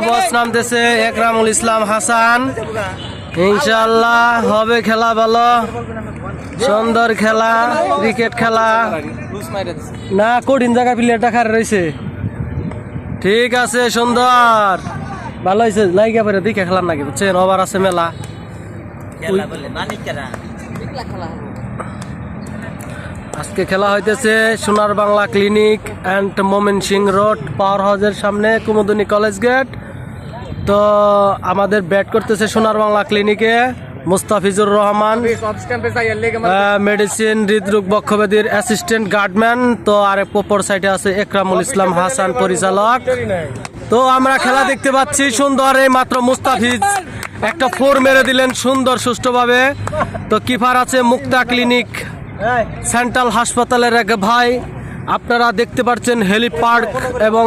বস নামতেছে একরামুল ইসলাম হাসান। ইনশাআল্লাহ হবে খেলা ভালো, সুন্দর খেলা, ক্রিকেট খেলা না কঠিন জায়গা প্লেয়ারটা খারে রয়েছে। ঠিক আছে, সুন্দর ভালো হয়েছে, লাইগা পরে দেখে খেলার নাকি বুঝছেন, ওভার আছে মেলা। আজকে খেলা হইতেছে Sonar Bangla clinic and Mymensingh road power হাউসের সামনে কুমুদিনী কলেজ গেট। তো আমাদের ব্যাট করতেছে সোনার বাংলা ক্লিনিকে মুস্তাফিজুর রহমান, মেডিসিন হৃদরোগ বক্ষব্যাধির অ্যাসিস্ট্যান্ট গার্ডম্যান। তো আর অপর সাইডে আছে একরামুল ইসলাম হাসান পরিচালক। তো আমরা খেলা দেখতে পাচ্ছি সুন্দর, এই মাত্র মুস্তাফিজ একটা 4 মেরে দিলেন সুন্দর সুষ্ঠুভাবে। তো কিপার আছে মুক্তা ক্লিনিক সেন্ট্রাল হাসপাতালের এক ভাই। আপনারা দেখতে পাচ্ছেন হেলি পার্ক এবং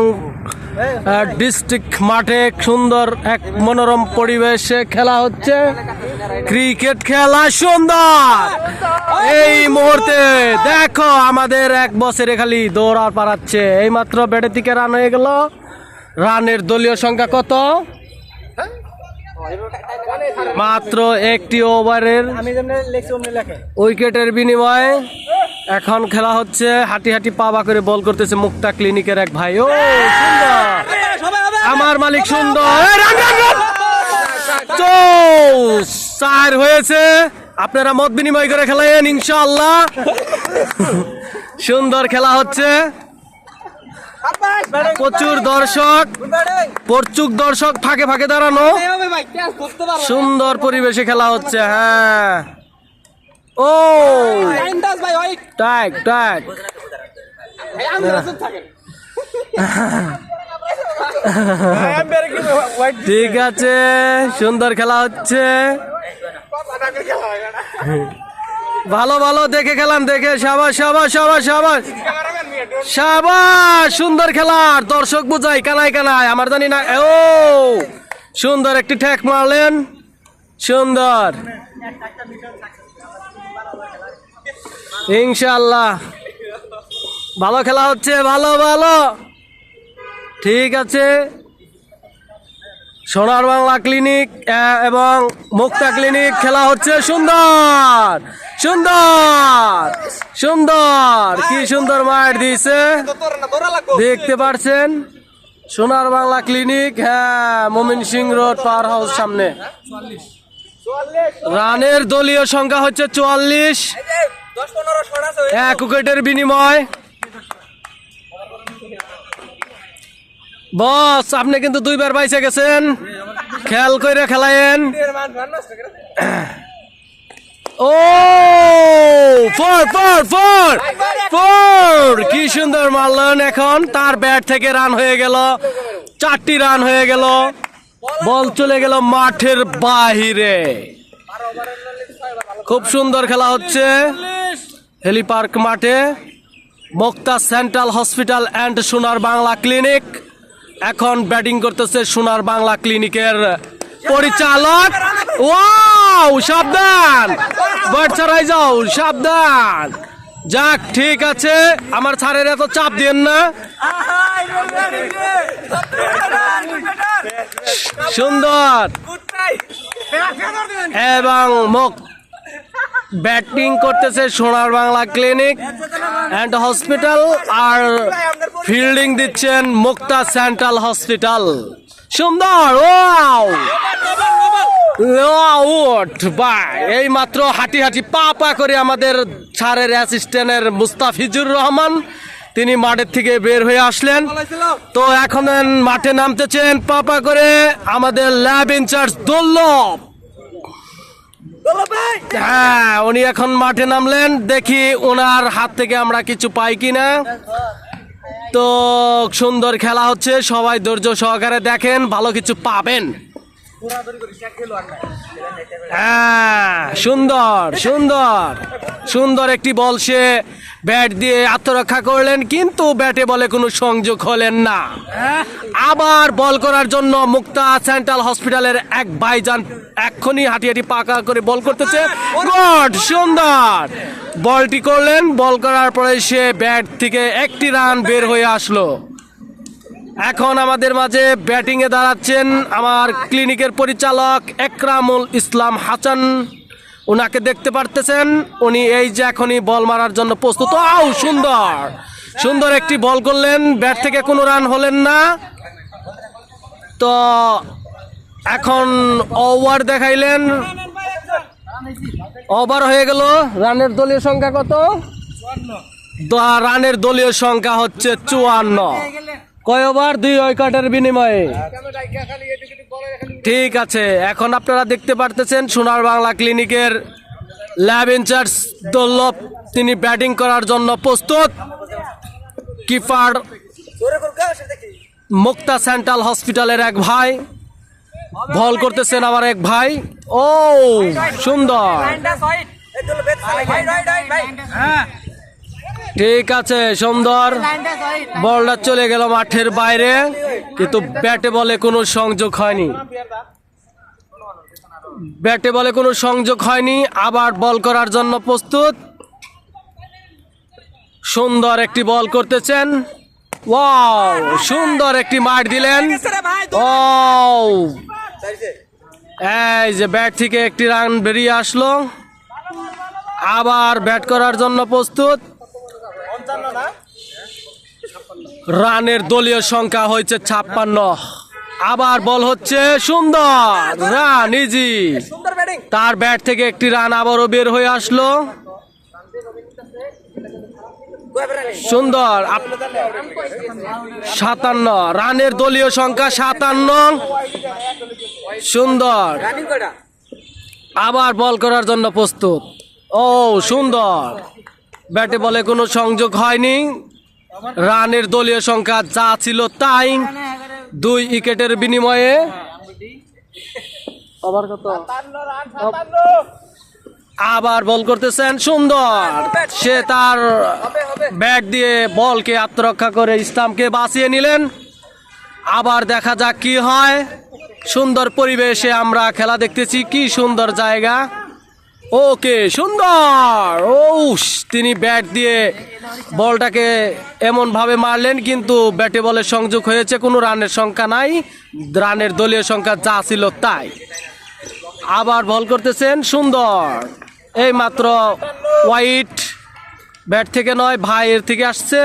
ডিস্ট্রিক্ট মাঠে সুন্দর এক মনোরম পরিবেশে খেলা হচ্ছে ক্রিকেট খেলা। সুন্দর এই মুহূর্তে দেখো আমাদের এক বছরে খালি দৌড় পাড়াচ্ছে। এই মাত্র ব্যাটের দিকে রান হয়ে গেল। রানের দলীয় সংখ্যা কত? মাত্র একটি ওভারের উইকেটের বিনিময়ে এখন খেলা হচ্ছে। হাঁটি হাঁটি পাবা করে বল করতেছে মুক্তা ক্লিনিকের এক ভাই। ও সুন্দর, আমার মালিক সুন্দর, চার হয়েছে। আপনারা মত বিনিময় করে খেলেন ইনশাআল্লাহ। সুন্দর খেলা হচ্ছে, প্রচুর দর্শক ফাঁকে ফাঁকে দাঁড়ানো, সুন্দর পরিবেশে খেলা হচ্ছে। হ্যাঁ, ও টাক টাক, ঠিক আছে, সুন্দর খেলা হচ্ছে। ভালো ভালো দেখে খেলাম, দেখে সাবাস সাবাস সাবাস সাবাস সাবাস। সুন্দর খেলার দর্শক বুঝাই কানায় কানায়, আমার জানি না। ও সুন্দর একটি ঠ্যাক মারলেন, সুন্দর। ইনশাআল্লাহ ভালো খেলা হচ্ছে, ভালো ভালো, ঠিক আছে। সোনার বাংলা ক্লিনিক এবং মুক্তা ক্লিনিক খেলা হচ্ছে। সুন্দর সুন্দর সুন্দর, কি সুন্দর মার দিয়েছে দেখতে পাচ্ছেন। সোনার বাংলা ক্লিনিক, হ্যাঁ, ময়মনসিং রোড পাওয়ার হাউস সামনে। রানের দলীয় সংখ্যা হচ্ছে 44, 1 উইকেটের বিনিময়। বস আপনি কিন্তু 2 বার বাইসে গেছেন, খেয়াল করে খেলায়েন। ও ফোর ফোর ফোর ফোর, কি সুন্দর মারলেন। এখন তার ব্যাট থেকে রান হয়ে গেল, 4টি রান হয়ে গেল। বল চলে গেল মাঠের বাহিরে। খুব সুন্দর খেলা হচ্ছে হেলি পার্ক মাঠে, মুক্তা সেন্ট্রাল হসপিটাল অ্যান্ড সোনার বাংলা ক্লিনিক। এখন ব্যাটিং করতেছে সোনার বাংলা ক্লিনিকের পরিচালক। ওয়াও, সাবধান, ব্যাট ছাড়াই যাও, সাবধান। যাক, ঠিক আছে, আমার ছাড়ের এত চাপ দেন না। সুন্দর এবং ব্যাটিং করতেছে Sonar Bangla clinic and Hospital, আর ফিল্ডিং দিচ্ছেন মুক্তা সেন্ট্রাল হসপিটাল। সুন্দর, এই মাত্র হাঁটি হাঁটি পা পা করে আমাদের স্যারের অ্যাসিস্ট্যান্টের মুস্তাফিজুর রহমান তিনি মাঠের থেকে বের হয়ে আসলেন। তো এখন মাঠে নামতেছেন পা পা করে আমাদের ল্যাব ইনচার্জ দুর্লভ। হ্যাঁ, উনি এখন মাঠে নামলেন, দেখি ওনার হাত থেকে আমরা কিছু পাই কিনা। তো সুন্দর খেলা হচ্ছে, সবাই ধৈর্য সহকারে দেখেন, ভালো কিছু পাবেন। হ্যাঁ, সুন্দর সুন্দর সুন্দর একটি বল সে ব্যাট দিয়ে আত্মরক্ষা করলেন, কিন্তু ব্যাটে বলে কোনো সংযোগ হলেন না। আবার বল করার জন্য মুক্তা সেন্ট্রাল হসপিটালের এক ভাইজান এক্ষুনি হাঁটি হাঁটি পাকা করে বল করতেছে। গুড, সুন্দর বলটি করলেন। বল করার পরে সে ব্যাট থেকে একটি রান বের হয়ে আসলো। এখন আমাদের মাঝে ব্যাটিং এ দাঁড়াচ্ছেন আমার ক্লিনিকের পরিচালক একরামুল ইসলাম হাসান। উনাকে দেখতে পারতেছেন, উনি এই যে এখনই বল মারার জন্য প্রস্তুত। আউ, সুন্দর সুন্দর একটি বল করলেন, ব্যাট থেকে কোনো রান হলেন না। তো এখন ওভার দেখাইলেন, ওভার হয়ে গেল। রানের দলীয় সংখ্যা কত? রানের দলীয় সংখ্যা হচ্ছে 54। কয় ওভার? 2 উইকেটের বিনিময়ে। ঠিক আছে, এখন আপনারা দেখতে পারতেছেন সোনার বাংলা ক্লিনিকের ল্যাব ইনচার্জ দোল্লভ, তিনি ব্যাটিং করার জন্য প্রস্তুত। কিপার মুক্তা সেন্ট্রাল হসপিটালের এক ভাই, বল করতেছেন আমার এক ভাই। ও সুন্দর, ঠিক আছে, সুন্দর। বলটা চলে গেল মাঠের বাইরে, কিন্তু ব্যাটে বলে কোনো সংযোগ হয়নি। ব্যাটে বলে কোনো সংযোগ হয়নি। আবার বল করার জন্য প্রস্তুত। সুন্দর একটি বল করতেছেন। ওয়াও, সুন্দর একটি মার দিলেন। ও, এই যে ব্যাট থেকে একটি রান বেরিয়ে আসলো। আবার ব্যাট করার জন্য প্রস্তুত। রানের দলীয় সংখ্যা হয়েছে 56। আবার বল হচ্ছে, সুন্দর রান, ইজি। তার ব্যাট থেকে একটি রান আবারও বের হয়ে আসলো। সুন্দর, 57 রানের দলীয় সংখ্যা 57। সুন্দর, আবার বল করার জন্য প্রস্তুত। ও সুন্দর, ব্যাটে বলে কোনো সংযোগ হয়নি। রানের দলীয় সংখ্যা যা ছিল তাই, 2 উইকেটের বিনিময়ে। আবার বল করতেছেন, সুন্দর। সে তার ব্যাট দিয়ে বলকে আত্মরক্ষা করে স্টাম্পকে বাঁচিয়ে নিলেন। আবার দেখা যাক কি হয়। সুন্দর পরিবেশে আমরা খেলা দেখতেছি, কি সুন্দর জায়গা। ওকে, সুন্দর। ও, তিনি ব্যাট দিয়ে বলটাকে এমন ভাবে মারলেন, কিন্তু ব্যাটে বলে সংযোগ হয়েছে, কোনো রানের সংখ্যা নাই। রানের দলীয় সংখ্যা যা ছিল তাই। আবার বল করতেছেন, সুন্দর। এই মাত্র ওয়াইড, ব্যাট থেকে নয়, ভাইয়ের থেকে আসছে।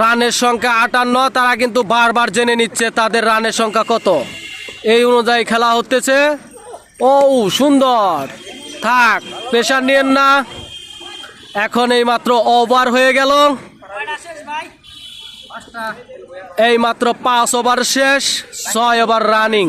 রানের সংখ্যা 58। তারা কিন্তু বারবার জেনে নিচ্ছে তাদের রানের সংখ্যা কত, এই অনুযায়ী খেলা হতেছে। ও সুন্দর, থাক, প্রেশার নিয়েন না। এখন এই মাত্র ওভার হয়ে গেল। এই মাত্র 5 ওভার শেষ, 6 ওভার রানিং।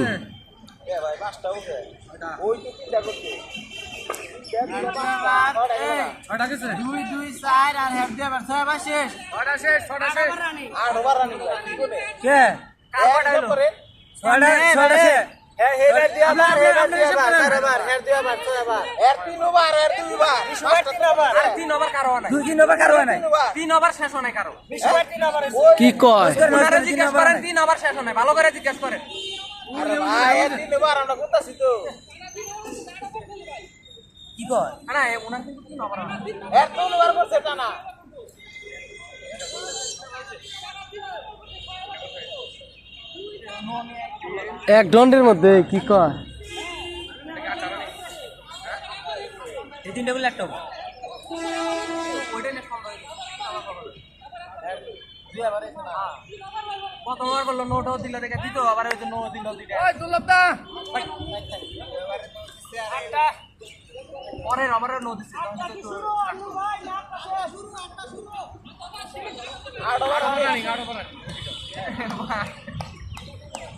কি কয়? ভালো করে জিজ্ঞেস করেন। কি কয়? না, ওনার কিন্তু 3 ওভার না, 1 ওভার করছে টানা। এক দণ্ডের মধ্যে কি কয়? এই 3টা বলে একটা ওভার। ওইটাই না সম্ভব। দুই ওভার আছে না। কত ওভার বললো? নোটও দিল, দেখে দিত, আবার ওই যে নো দিল দুইটা। ওই দুলবদা একটা পরে আমারও নো দিছে।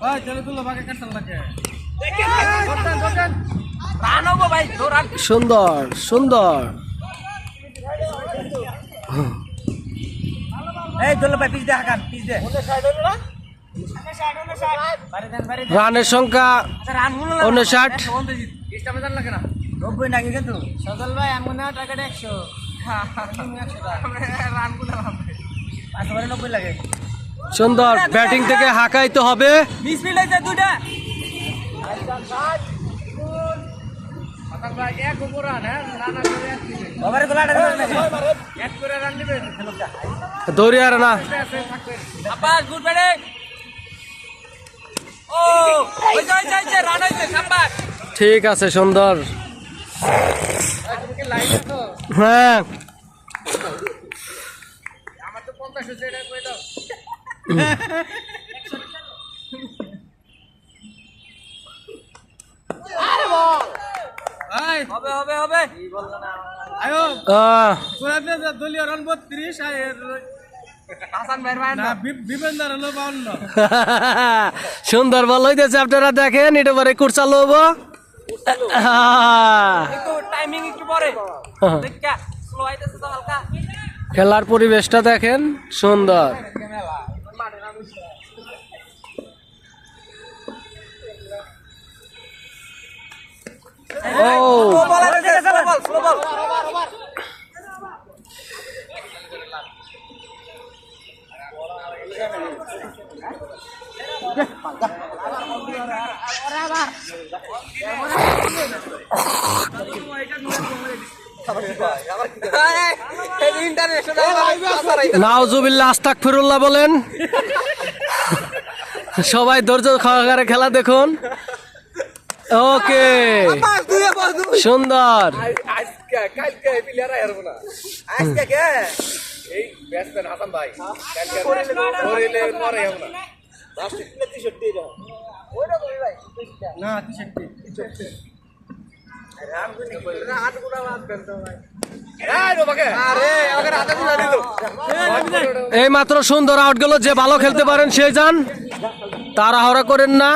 ওই চলে তুলো, বাকি কাটতে লাগে। সুন্দর সুন্দর। এই চলো ভাই, পিছ দে, হাকান পিছ দে। রানের সংখ্যা 59। সুন্দর ব্যাটিং থেকে হাঁকাইতে হবে। দৌড়িয়ার না, ঠিক আছে, সুন্দর। হ্যাঁ দলীয় রান 32 সুন্দর বল হইতেছে, আপনারা দেখেন। এটা পরে কুরসা লোব খেলার পরিবেশটা দেখেন, সুন্দর। ও নাউজুবিল্লাহ, আস্তাগফিরুল্লাহ বলেন। সবাই ধৈর্য সহকারে খেলা দেখুন। ওকে, সুন্দর। এই মাত্র সুন্দর আউট গেল। যে ভালো খেলতে পারেন সে যান, তাড়াহুড়া করেন না।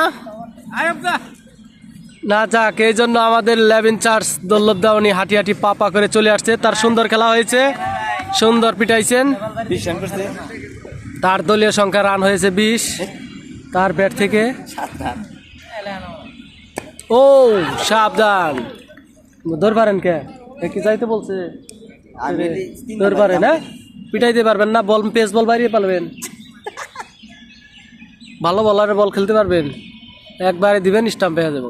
না যাক, এই জন্য আমাদের 11 চার্জ দল্লভ দা উনি হাঁটি হাঁটি পা করে চলে আসছে। তার সুন্দর খেলা হয়েছে, সুন্দর পিটাইছেন। তার দলীয় সংখ্যা রান হয়েছে 20, তার ব্যাট থেকে। ও সাবধান, ধর পারেন কে কি চাইতে বলছে, ধর পারেন। হ্যাঁ, পিটাইতে পারবেন না, বল পেস বল বাইরে পারবেন। ভালো বলারে বল খেলতে পারবেন, একবারে দিবেন স্টাম্প পেয়ে যাবো।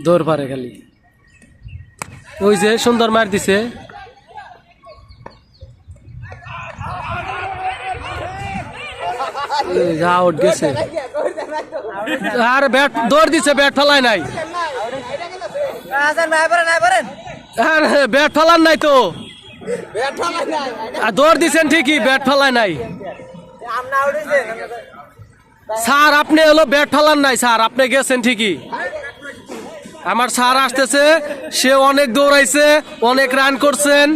দৌড় পারে খালি। ওই যে সুন্দর মার দিছে। আউট গেছে। আর ব্যাট দৌড় দিছে, ব্যাট ফেলায় নাই। ব্যাট ফেলার নাই তো, দৌড় দিছেন ঠিকই, ব্যাট ফেলায় নাই। স্যার আপনি হলো ব্যাট ফেলার নাই স্যার, আপনি গেছেন ঠিকই। আমার স্যার আসতেছে, সে অনেক দৌড়াইছে, অনেক রান করছেন।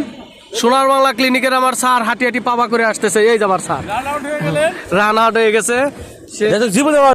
সোনার বাংলা ক্লিনিকের আমার স্যার হাঁটি হাঁটি পাবা করে আসতেছে। এই যে আমার স্যার রান আউট হয়ে গেছে।